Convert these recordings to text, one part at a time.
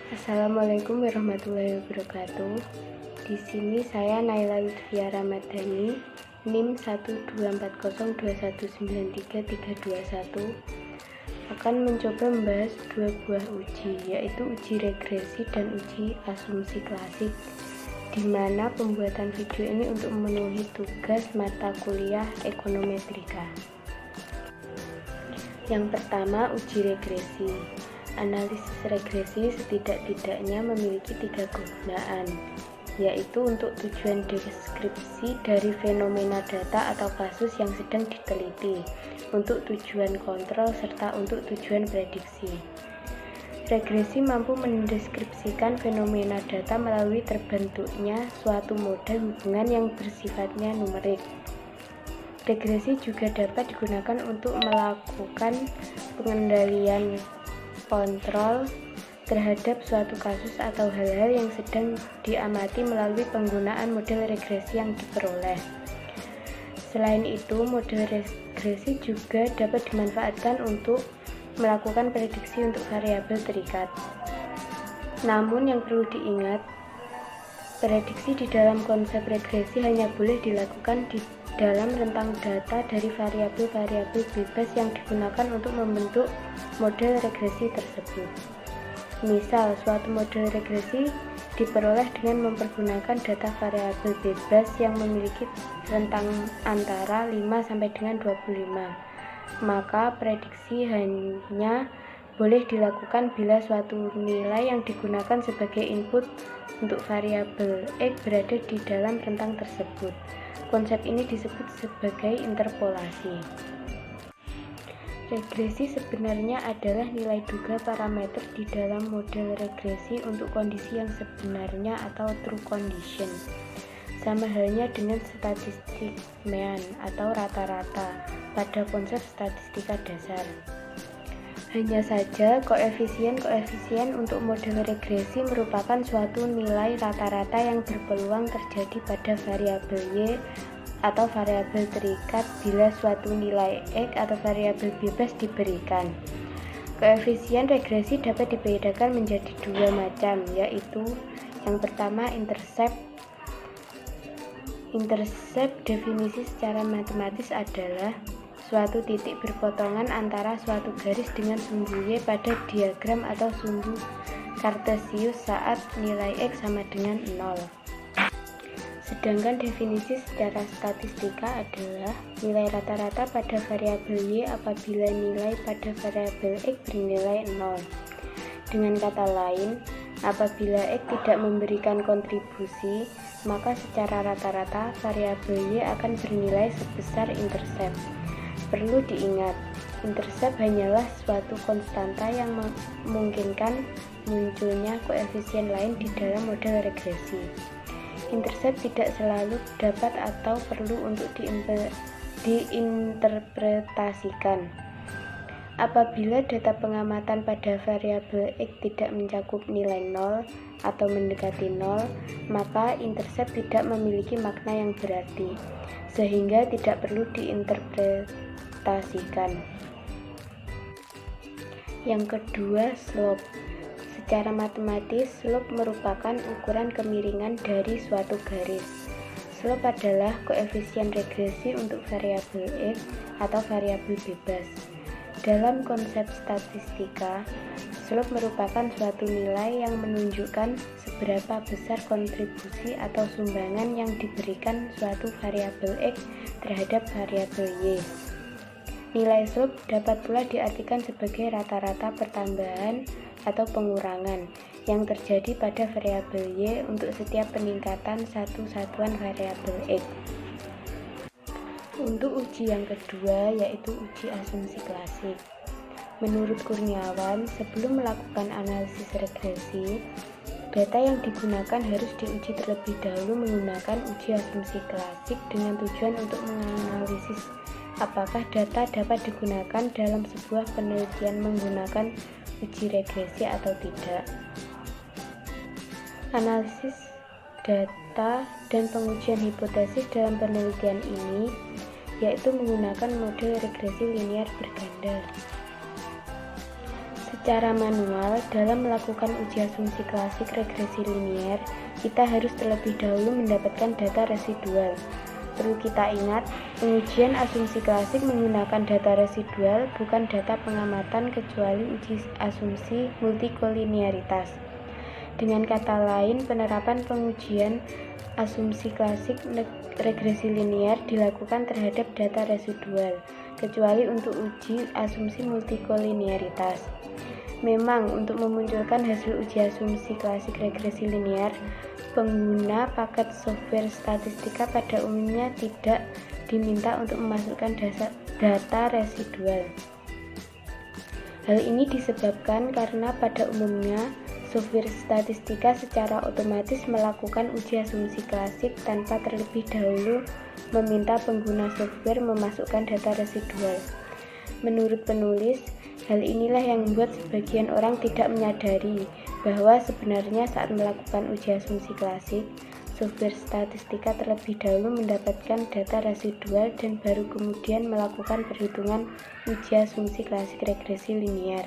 Assalamualaikum warahmatullahi wabarakatuh. Di sini saya Naila Lutfia Ramadhani, NIM 12402193321 akan mencoba membahas dua buah uji, yaitu uji regresi dan uji asumsi klasik, di mana pembuatan video ini untuk memenuhi tugas mata kuliah ekonometrika. Yang pertama, uji regresi. Analisis regresi setidak-tidaknya memiliki 3 kegunaan, yaitu untuk tujuan deskripsi dari fenomena data atau kasus yang sedang diteliti, untuk tujuan kontrol, serta untuk tujuan prediksi. Regresi mampu mendeskripsikan fenomena data melalui terbentuknya suatu model hubungan yang bersifatnya numerik. Regresi juga dapat digunakan untuk melakukan pengendalian kontrol terhadap suatu kasus atau hal-hal yang sedang diamati melalui penggunaan model regresi yang diperoleh. Selain itu, model regresi juga dapat dimanfaatkan untuk melakukan prediksi untuk variabel terikat. Namun yang perlu diingat, prediksi di dalam konsep regresi hanya boleh dilakukan di dalam rentang data dari variabel-variabel bebas yang digunakan untuk membentuk model regresi tersebut. Misal, suatu model regresi diperoleh dengan mempergunakan data variabel bebas yang memiliki rentang antara 5 sampai dengan 25. Maka prediksi hanya boleh dilakukan bila suatu nilai yang digunakan sebagai input untuk variabel X berada di dalam rentang tersebut. Konsep ini disebut sebagai interpolasi. Regresi sebenarnya adalah nilai duga parameter di dalam model regresi untuk kondisi yang sebenarnya atau true condition. Sama halnya dengan statistik mean atau rata-rata pada konsep statistika dasar. Hanya saja, koefisien untuk model regresi merupakan suatu nilai rata-rata yang berpeluang terjadi pada variabel Y atau variabel terikat bila suatu nilai X atau variabel bebas diberikan. Koefisien regresi dapat dibedakan menjadi 2 macam, yaitu yang pertama intercept. Intercept definisi secara matematis adalah suatu titik berpotongan antara suatu garis dengan sumbu Y pada diagram atau sumbu Kartesius saat nilai X sama dengan 0. Sedangkan definisi secara statistika adalah nilai rata-rata pada variabel Y apabila nilai pada variabel X bernilai 0. Dengan kata lain, apabila X tidak memberikan kontribusi, maka secara rata-rata variabel Y akan bernilai sebesar intercept. Perlu diingat, intercept hanyalah suatu konstanta yang memungkinkan munculnya koefisien lain di dalam model regresi. Intercept tidak selalu dapat atau perlu untuk diinterpretasikan. Apabila data pengamatan pada variabel X tidak mencakup nilai 0 atau mendekati 0, maka intercept tidak memiliki makna yang berarti, sehingga tidak perlu diinterpretasikan. Yang kedua, slope. Secara matematis, slope merupakan ukuran kemiringan dari suatu garis. Slope adalah koefisien regresi untuk variabel X atau variabel bebas. Dalam konsep statistika, slope merupakan suatu nilai yang menunjukkan seberapa besar kontribusi atau sumbangan yang diberikan suatu variabel X terhadap variabel Y. Nilai slope dapat pula diartikan sebagai rata-rata pertambahan atau pengurangan yang terjadi pada variabel Y untuk setiap peningkatan satu satuan variabel X. Untuk uji yang kedua, yaitu uji asumsi klasik. Menurut Kurniawan, sebelum melakukan analisis regresi, data yang digunakan harus diuji terlebih dahulu menggunakan uji asumsi klasik dengan tujuan untuk menganalisis apakah data dapat digunakan dalam sebuah penelitian menggunakan uji regresi atau tidak. Analisis data dan pengujian hipotesis dalam penelitian ini yaitu menggunakan model regresi linear berganda. Secara manual, dalam melakukan uji asumsi klasik regresi linier, kita harus terlebih dahulu mendapatkan data residual. Perlu kita ingat, pengujian asumsi klasik menggunakan data residual, bukan data pengamatan kecuali uji asumsi multikolinearitas. Dengan kata lain, penerapan pengujian asumsi klasik regresi linier dilakukan terhadap data residual, kecuali untuk uji asumsi multikolinearitas. Memang, untuk memunculkan hasil uji asumsi klasik regresi linier, pengguna paket software statistika pada umumnya tidak diminta untuk memasukkan data residual. Hal ini disebabkan karena pada umumnya software statistika secara otomatis melakukan uji asumsi klasik tanpa terlebih dahulu meminta pengguna software memasukkan data residual. Menurut penulis, hal inilah yang membuat sebagian orang tidak menyadari bahwa sebenarnya saat melakukan uji asumsi klasik, software statistika terlebih dahulu mendapatkan data residual dan baru kemudian melakukan perhitungan uji asumsi klasik regresi linier.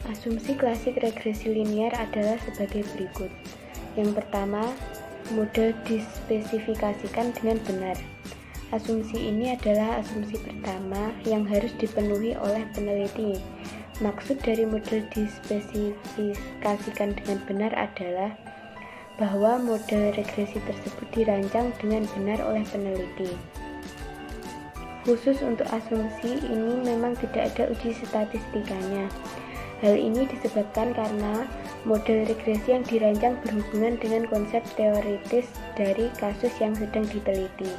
Asumsi klasik regresi linier adalah sebagai berikut. Yang pertama, model dispesifikasikan dengan benar. Asumsi ini adalah asumsi pertama yang harus dipenuhi oleh peneliti. Maksud dari model dispesifikasikan dengan benar adalah bahwa model regresi tersebut dirancang dengan benar oleh peneliti. Khusus untuk asumsi ini memang tidak ada uji statistikanya. Hal ini disebabkan karena model regresi yang dirancang berhubungan dengan konsep teoritis dari kasus yang sedang diteliti.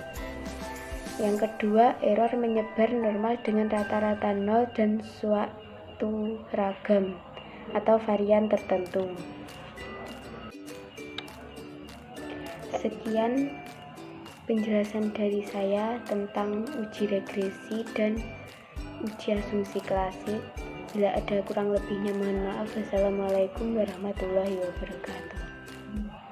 Yang kedua, error menyebar normal dengan rata-rata 0 dan suatu ragam atau varian tertentu. Sekian penjelasan dari saya tentang uji regresi dan uji asumsi klasik. Bila ada kurang lebihnya mohon maaf. Wassalamualaikum warahmatullahi wabarakatuh.